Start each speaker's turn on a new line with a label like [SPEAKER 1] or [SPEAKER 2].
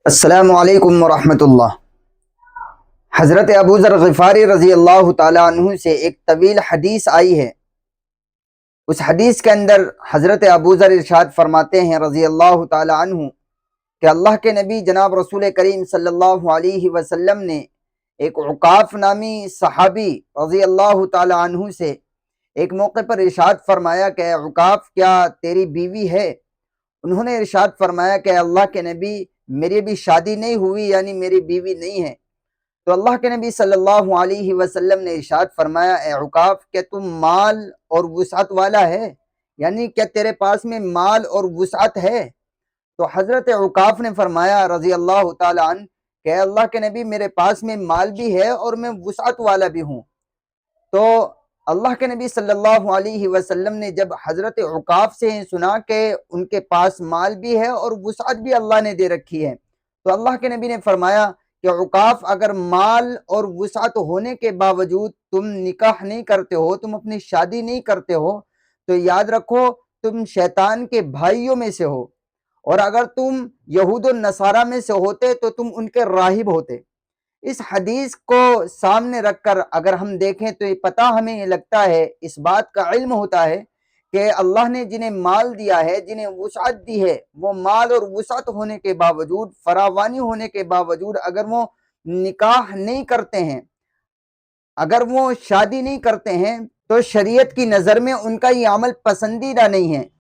[SPEAKER 1] السلام علیکم ورحمۃ اللہ۔ حضرت ابو ذر غفاری رضی اللہ تعالیٰ عنہ سے ایک طویل حدیث آئی ہے۔ اس حدیث کے اندر حضرت ابو ذر ارشاد فرماتے ہیں رضی اللہ تعالیٰ عنہ کہ اللہ کے نبی جناب رسول کریم صلی اللہ علیہ وسلم نے ایک عقاف نامی صحابی رضی اللہ تعالیٰ عنہ سے ایک موقع پر ارشاد فرمایا کہ اے عقاف، کیا تیری بیوی ہے؟ انہوں نے ارشاد فرمایا کہ اللہ کے نبی، میری بھی شادی نہیں ہوئی، یعنی میری بیوی نہیں ہے۔ تو اللہ کے نبی صلی اللہ علیہ وسلم نے ارشاد فرمایا، اے عقاف، کیا تم مال اور وسعت والا ہے؟ یعنی کیا تیرے پاس میں مال اور وسعت ہے؟ تو حضرت عقاف نے فرمایا رضی اللہ تعالیٰ عنہ کہ اے اللہ کے نبی، میرے پاس میں مال بھی ہے اور میں وسعت والا بھی ہوں۔ تو اللہ کے نبی صلی اللہ علیہ وسلم نے جب حضرت عقاف سے سنا کہ ان کے پاس مال بھی ہے اور وسعت بھی اللہ نے دے رکھی ہے، تو اللہ کے نبی نے فرمایا کہ عقاف، اگر مال اور وسعت ہونے کے باوجود تم نکاح نہیں کرتے ہو، تم اپنی شادی نہیں کرتے ہو، تو یاد رکھو تم شیطان کے بھائیوں میں سے ہو، اور اگر تم یہود و نصارہ میں سے ہوتے تو تم ان کے راہب ہوتے۔ اس حدیث کو سامنے رکھ کر اگر ہم دیکھیں تو یہ پتہ ہمیں یہ لگتا ہے، اس بات کا علم ہوتا ہے کہ اللہ نے جنہیں مال دیا ہے، جنہیں وسعت دی ہے، وہ مال اور وسعت ہونے کے باوجود، فراوانی ہونے کے باوجود اگر وہ نکاح نہیں کرتے ہیں، اگر وہ شادی نہیں کرتے ہیں، تو شریعت کی نظر میں ان کا یہ عمل پسندیدہ نہیں ہے۔